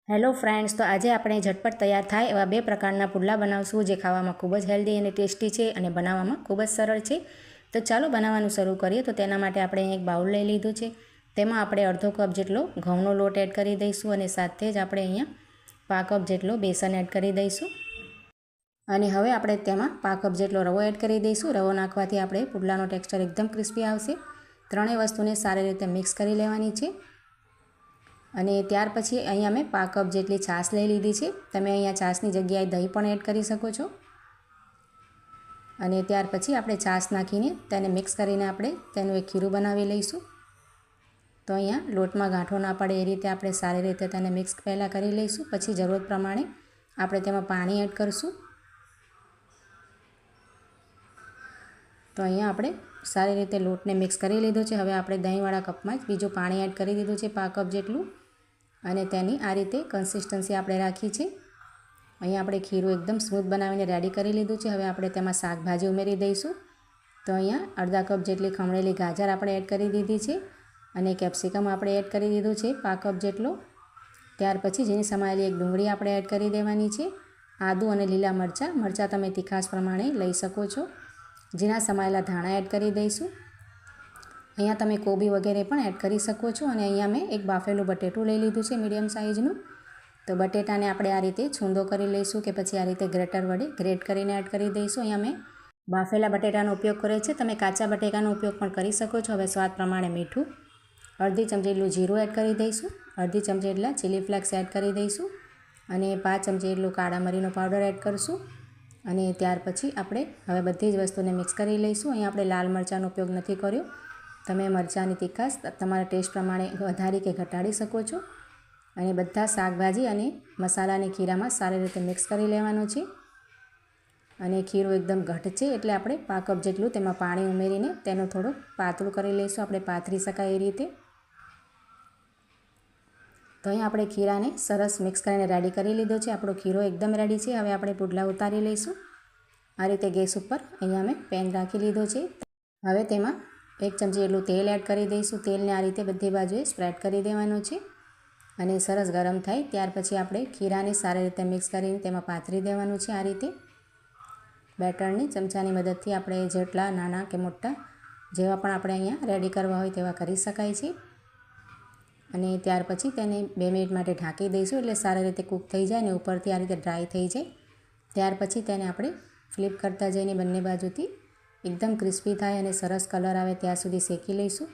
Hello friends, તો આજે આપણે ઝટપટ તૈયાર થાય એવા બે પ્રકારના પુડલા બનાવશું જે ખાવામાં ખૂબ જ હેલ્ધી અને ટેસ્ટી છે અને બનાવવામાં ખૂબ જ સરળ છે. તો ચાલો બનાવવાનું શરૂ કરીએ. તો તેના માટે આપણે એક બાઉલ લઈ લીધું છે. તેમાં આપણે અડધો કપ જેટલો ઘઉંનો લોટ એડ કરી દઈશું અને સાથે જ આપણે અહીંયા પા કપ જેટલો બેસન એડ કરી દઈશું. અને હવે આપણે તેમાં પા કપ જેટલો રવો એડ કરી દઈશું. રવો નાખવાથી આપણે પુડલાનો ટેક્સચર એકદમ ક્રિસ્પી આવશે. ત્રણેય વસ્તુને સારી રીતે મિક્સ કરી લેવાની છે. અને ત્યાર પછી અહીંયા મેં પા કપ જેટલી છાશ લઈ લીધી છે. તમે અહીંયા છાશની જગ્યાએ દહીં પણ એડ કરી શકો છો. અને ત્યાર પછી આપણે છાશ નાખીને તેને મિક્સ કરીને આપણે તેનું એક ખીરું બનાવી લઈશું. તો અહીંયા લોટમાં ગાંઠો ના પડે એ રીતે આપણે સારી રીતે તેને મિક્સ પહેલાં કરી લઈશું. પછી જરૂરત પ્રમાણે આપણે તેમાં પાણી એડ કરીશું. તો અહીંયા આપણે સારી રીતે લોટને મિક્સ કરી લીધો છે. હવે આપણે દહીંવાળા કપમાં જ બીજું પાણી એડ કરી દીધું છે પા કપ જેટલું. અને તેની આ રીતે કન્સિસ્ટન્સી આપણે રાખી છે. અહીંયા આપણે ખીરું એકદમ સ્મૂથ બનાવીને રેડી કરી લીધું છે. હવે આપણે તેમાં શાકભાજી ઉમેરી દઈશું. તો અહીંયા અડધા કપ જેટલી ખમણેલી ગાજર આપણે એડ કરી દીધી છે. અને કેપ્સિકમ આપણે એડ કરી દીધું છે પા કપ જેટલો. ત્યાર પછી જેની સમાયેલી એક ડુંગળી આપણે એડ કરી દેવાની છે. આદું અને લીલા મરચાં તમે તીખાશ પ્રમાણે લઈ શકો છો. ઝીણા સમાયેલા ધાણા એડ કરી દઈશું. અહીંયા તમે કોબી વગેરે પણ એડ કરી શકો છો. અને અહીંયા મેં એક બાફેલું બટેટું લઈ લીધું છે મીડિયમ સાઇઝનું. તો બટેટાને આપણે આ રીતે છૂંદો કરી લઈશું કે પછી આ રીતે ગ્રેટર વડે ગ્રેટ કરીને એડ કરી દઈશું. અહીંયા મેં બાફેલા બટેટાનો ઉપયોગ કર્યો છે. તમે કાચા બટેકાનો ઉપયોગ પણ કરી શકો છો. હવે સ્વાદ પ્રમાણે મીઠું, અડધી ચમચી જેટલું જીરું એડ કરી દઈશું. અડધી ચમચી જેટલા ચીલી ફ્લેક્સ એડ કરી દઈશું. અને 5 ચમચી જેટલું કાળા મરીનો પાવડર એડ કરીશું. અને ત્યાર પછી આપણે હવે બધી જ વસ્તુને મિક્સ કરી લઈશું. અહીંયા આપણે લાલ મરચાંનો ઉપયોગ નથી કર્યો. તમે મરચાંની તીખાશ તમારા ટેસ્ટ પ્રમાણે વધારી કે ઘટાડી શકો છો. અને બધા શાકભાજી અને મસાલાની ખીરામાં સારી રીતે મિક્સ કરી લેવાનું છે. અને ખીરું એકદમ ઘટ છે એટલે આપણે પા કપ જેટલું તેમાં પાણી ઉમેરીને તેનું થોડું પાતળું કરી લઈશું. આપણે પાથરી શકાય એ રીતે. તો અહીં આપણે ખીરાને સરસ મિક્સ કરીને રેડી કરી લીધો છે. આપણો ખીરો એકદમ રેડી છે. હવે આપણે પુડલા ઉતારી લઈશું. આ રીતે ગેસ ઉપર અહીંયા મેં પેન રાખી લીધો છે. હવે તેમાં 1 ચમચી જેટલું તેલ એડ કરી દઈશું. તેલને આ રીતે બધી બાજુએ સ્પ્રેડ કરી દેવાનું છે. અને સરસ ગરમ થાય ત્યાર પછી આપણે ખીરાને સારી રીતે મિક્સ કરીને તેમાં પાથરી દેવાનું છે. આ રીતે બેટરની ચમચાની મદદથી આપણે જેટલા નાના કે મોટા જેવા પણ આપણે અહીંયા રેડી કરવા હોય તેવા કરી શકાય છે. અને ત્યાર પછી તેને 2 મિનિટ માટે ઢાંકી દઈશું એટલે સારી રીતે કૂક થઈ જાય અને ઉપરથી આ રીતે ડ્રાય થઈ જાય. ત્યાર પછી તેને આપણે ફ્લિપ કરતા જઈને બંને બાજુથી એકદમ ક્રિસ્પી થાય અને સરસ કલર આવે ત્યાં સુધી શેકી લઈશું.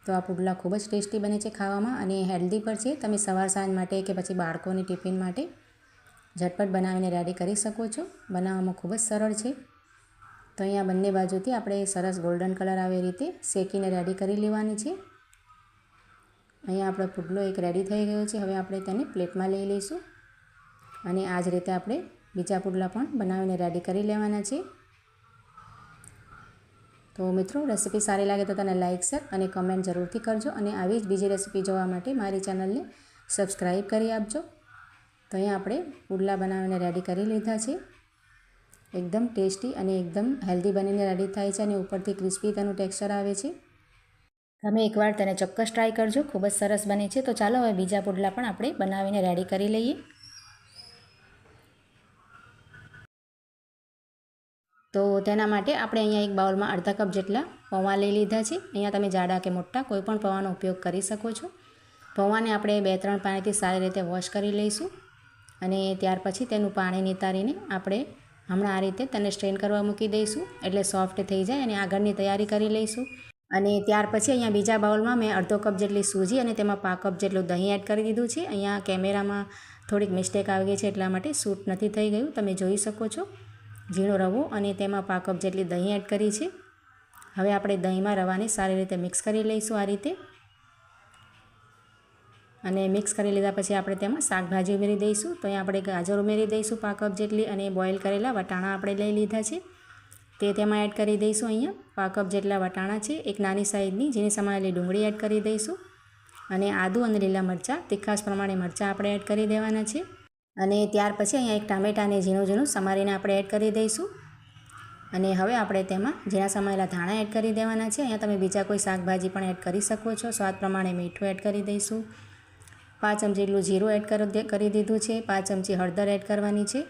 તો આ પુડલા ખૂબ જ ટેસ્ટી બને છે ખાવામાં અને હેલ્ધી પણ છે. તમે સવાર સાંજ માટે કે પછી બાળકોની ટિફિન માટે ઝટપટ બનાવીને રેડી કરી શકો છો. બનાવવામાં ખૂબ જ સરળ છે. તો અહીંયા બંને બાજુથી આપણે સરસ ગોલ્ડન કલર આવે એ રીતે શેકીને રેડી કરી લેવાની છે. અહીંયા આપણો પુડલો એક રેડી થઈ ગયો છે. હવે આપણે તેને પ્લેટમાં લઈ લઈશું. અને આ જ રીતે આપણે બીજા પુડલા પણ બનાવીને રેડી કરી લેવાના છે. તો મિત્રો, રેસીપી સારી લાગે તો તેને લાઇક, શેર અને કમેન્ટ જરૂરથી કરજો. અને આવી જ બીજી રેસીપી જોવા માટે મારી ચેનલને સબસ્ક્રાઈબ કરી આપજો. તો અહીંયા આપણે પુડલા બનાવીને રેડી કરી લીધા છે. એકદમ ટેસ્ટી અને એકદમ હેલ્ધી બનીને રેડી થાય છે. અને ઉપરથી ક્રિસ્પી તેનું ટેક્સચર આવે છે. તમે એકવાર તેને ચોક્કસ ટ્રાય કરજો. ખૂબ જ સરસ બને છે. તો ચાલો હવે બીજા પુડલા પણ આપણે બનાવીને રેડી કરી લઈએ. તો તેના માટે આપણે અહીંયા એક બાઉલમાં અડધા કપ જેટલા પૌવા લઈ લીધા છે. અહીંયા તમે જાડા કે મોટા કોઈ પણ પૌવાનો ઉપયોગ કરી શકો છો. પૌવાને આપણે 2-3 પાણીથી સારી રીતે વોશ કરી લઈશું. અને ત્યાર પછી તેનું પાણી નિતારીને આપણે હમણાં આ રીતે તેને સ્ટ્રેન કરવા મૂકી દઈશું એટલે સોફ્ટ થઈ જાય. અને આગળની તૈયારી કરી લઈશું. અને ત્યાર પછી અહીંયા બીજા બાઉલમાં મેં અડધો કપ જેટલી સૂજી અને તેમાં પા કપ જેટલું દહીં એડ કરી દીધું છે. અહીંયા કેમેરામાં થોડીક મિસ્ટેક આવી ગઈ છે એટલા માટે શૂટ નથી થઈ ગયું. તમે જોઈ શકો છો. ઝીણો રવો અને તેમાં પા કપ જેટલી દહીં એડ કરી છે. હવે આપણે દહીંમાં રવાને સારી રીતે મિક્સ કરી લઈશું આ રીતે. અને મિક્સ કરી લીધા પછી આપણે તેમાં શાકભાજી ઉમેરી દઈશું. તો અહીંયા આપણે ગાજર ઉમેરી દઈશું પા કપ જેટલી. અને બોઇલ કરેલા વટાણા આપણે લઈ લીધા છે તે તેમાં એડ કરી દઈશું. અહીંયા પા કપ જેટલા વટાણા છે. એક નાની સાઈઝની ઝીણી સમાયેલી ડુંગળી એડ કરી દઈશું. અને આદું અને લીલા મરચાં તીખાશ પ્રમાણે મરચાં આપણે એડ કરી દેવાના છે. અને ત્યાર પછી અહીંયા એક ટામેટાને ઝીણું સમારીને આપણે એડ કરી દઈશું. અને હવે આપણે તેમાં ઝીણા સમાયેલા ધાણા એડ કરી દેવાના છે. અહીંયા તમે બીજા કોઈ શાકભાજી પણ એડ કરી શકો છો. સ્વાદ પ્રમાણે મીઠું એડ કરી દઈશું. 5 ચમચી જેટલું જીરું એડ કરી દીધું છે, 5 ચમચી હળદર એડ કરવાની છે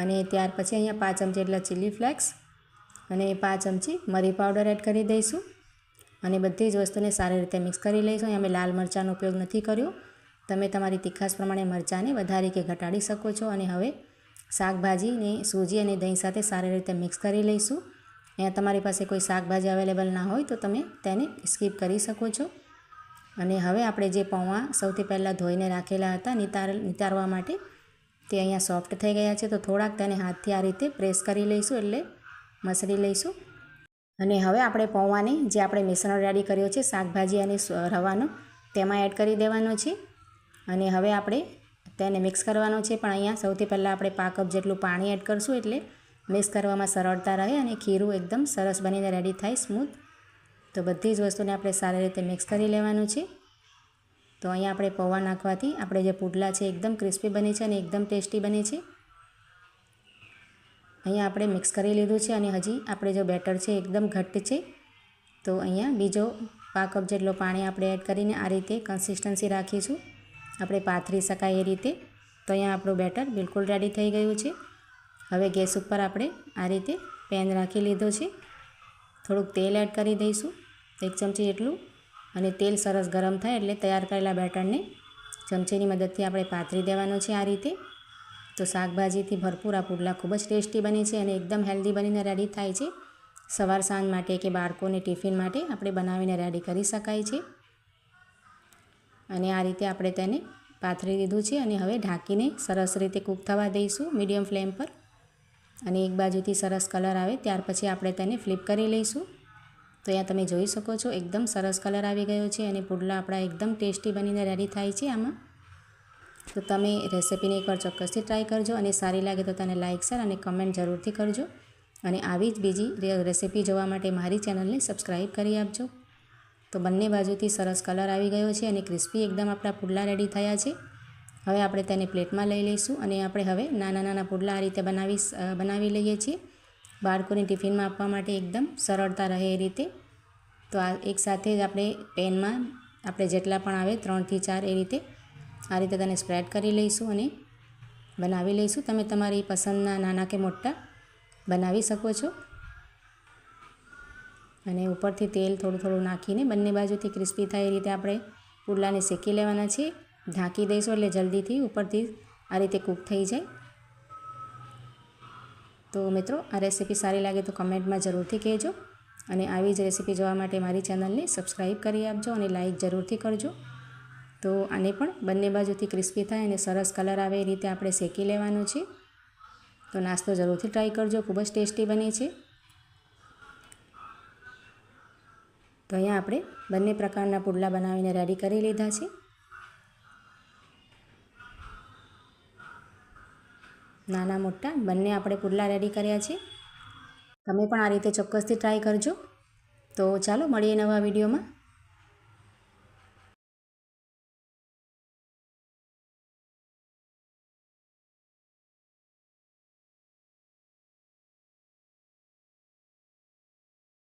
અને ત્યાર પછી અહીંયા 5 ચમચી જેટલા ચીલી ફ્લેક્સ અને 5 ચમચી મરી પાવડર એડ કરી દઈશું અને બધી જ વસ્તુને સારી રીતે મિક્સ કરી લઈશું. અહીં અમે લાલ મરચાંનો ઉપયોગ નથી કર્યો. તમે તમારી તીખાશ પ્રમાણે મરચાંને વધારી કે ઘટાડી શકો છો. અને હવે શાકભાજીને સૂજી અને દહીં સાથે સારી રીતે મિક્સ કરી લઈશું. અહીંયા તમારી પાસે કોઈ શાકભાજી અવેલેબલ ના હોય તો તમે તેને સ્કીપ કરી શકો છો. અને હવે આપણે જે પૌવા સૌથી પહેલાં ધોઈને રાખેલા હતા નિતારવા માટે, તે અહીંયા સોફ્ટ થઈ ગયા છે. તો થોડાક તેને હાથથી આ રીતે પ્રેસ કરી લઈશું, એટલે મસળી લઈશું. અને હવે આપણે પૌવાને જે આપણે મિશ્રણ રેડી કર્યો છે શાકભાજી અને રવાનો, તેમાં એડ કરી દેવાનો છે અને હવે આપણે તેને મિક્સ કરવાનો છે. પણ અહીંયા સૌથી પહેલાં આપણે 1 કપ જેટલું પાણી એડ કરશું, એટલે મિક્સ કરવામાં સરળતા રહે અને ખીરું એકદમ સરસ બનીને રેડી થાય, સ્મૂથ. તો બધી જ વસ્તુને આપણે સારી રીતે મિક્સ કરી લેવાનું છે. તો અહીંયા આપણે પૌવા નાખવાથી આપણે જે પુડલા છે એકદમ ક્રિસ્પી બને છે અને એકદમ ટેસ્ટી બને છે. અહીંયા આપણે મિક્સ કરી લીધું છે અને હજી આપણે જો બેટર છે એકદમ ઘટ્ટ છે. તો અહીંયા બીજો 1 કપ જેટલો પાણી આપણે એડ કરીને આ રીતે કન્સિસ્ટન્સી રાખીશું, આપણે પાથરી શકાય એ રીતે. તો અહીંયા આપણું બેટર બિલકુલ રેડી થઈ ગયું છે. હવે ગેસ ઉપર આપણે આ રીતે પેન રાખી લીધો છે. થોડુંક તેલ એડ કરી દઈશું, 1 ચમચી જેટલું. અને તેલ સરસ ગરમ થાય એટલે તૈયાર કરેલા બેટરને ચમચીની મદદથી આપણે પાથરી દેવાનો છે આ રીતે. તો શાકભાજીથી ભરપૂર આ પુડલા ખૂબ જ ટેસ્ટી બને છે અને એકદમ હેલ્ધી બનીને રેડી થાય છે. સવાર સાંજ માટે કે બાળકોને ટિફિન માટે આપણે બનાવીને રેડી કરી શકાય છે. અને આ રીતે આપણે તેને પાથરી દીધું છે અને હવે ઢાંકીને સરસ રીતે કૂક થવા દઈશું મીડિયમ ફ્લેમ પર. અને એક બાજુથી સરસ કલર આવે ત્યાર પછી આપણે તેને ફ્લિપ કરી લઈશું. તો અહીંયા તમે જોઈ શકો છો એકદમ સરસ કલર આવી ગયો છે અને પુડલા આપણા એકદમ ટેસ્ટી બનીને રેડી થાય છે આમાં. તો તમે રેસિપીને એકવાર ચોક્કસથી ટ્રાય કરજો અને સારી લાગે તો તેને લાઇક, શેર અને કમેન્ટ જરૂરથી કરજો. અને આવી જ બીજી રેસિપી જોવા માટે મારી ચેનલને સબસ્ક્રાઈબ કરી આપજો. તો બંને બાજુથી સરસ કલર આવી ગયો છે અને ક્રિસ્પી એકદમ આપણા પુડલા રેડી થયા છે. હવે આપણે તેને પ્લેટમાં લઈ લઈશું અને આપણે હવે નાના નાના પુડલા આ રીતે બનાવી લઈએ છીએ, બાળકોને ટિફિનમાં આપવા માટે એકદમ સરળતા રહે એ રીતે. તો આ એકસાથે જ આપણે પેનમાં આપણે જેટલા પણ આવે 3 થી 4 એ રીતે આ રીતે તેને સ્પ્રેડ કરી લઈશું અને બનાવી લઈશું. તમે તમારી પસંદના નાના કે મોટા બનાવી શકો છો. અને ઉપરથી તેલ થોડું થોડું નાખીને બંને બાજુથી ક્રિસ્પી થાય એ રીતે આપણે પુડલાને શેકી લેવાના છે. ઢાંકી દઈશું એટલે જલ્દીથી ઉપરથી આ રીતે કૂક થઈ જાય. તો મિત્રો, આ રેસિપી સારી લાગે તો કમેન્ટમાં જરૂરથી કહેજો અને આવી જ રેસિપી જોવા માટે મારી ચેનલને સબસ્ક્રાઈબ કરી આપજો અને લાઇક જરૂરથી કરજો. તો આને પણ બંને બાજુથી ક્રિસ્પી થાય અને સરસ કલર આવે એ રીતે આપણે શેકી લેવાનું છે. તો નાસ્તો જરૂરથી ટ્રાય કરજો, ખૂબ જ ટેસ્ટી બને છે. તો અહીંયા આપણે બંને પ્રકારના પુડલા બનાવીને રેડી કરી લીધા છે. નાના મોટા બંને આપણે પુડલા રેડી કર્યા છે. તમે પણ આ રીતે ચોક્કસથી ટ્રાય કરજો. તો ચાલો મળીએ નવા વિડીયોમાં.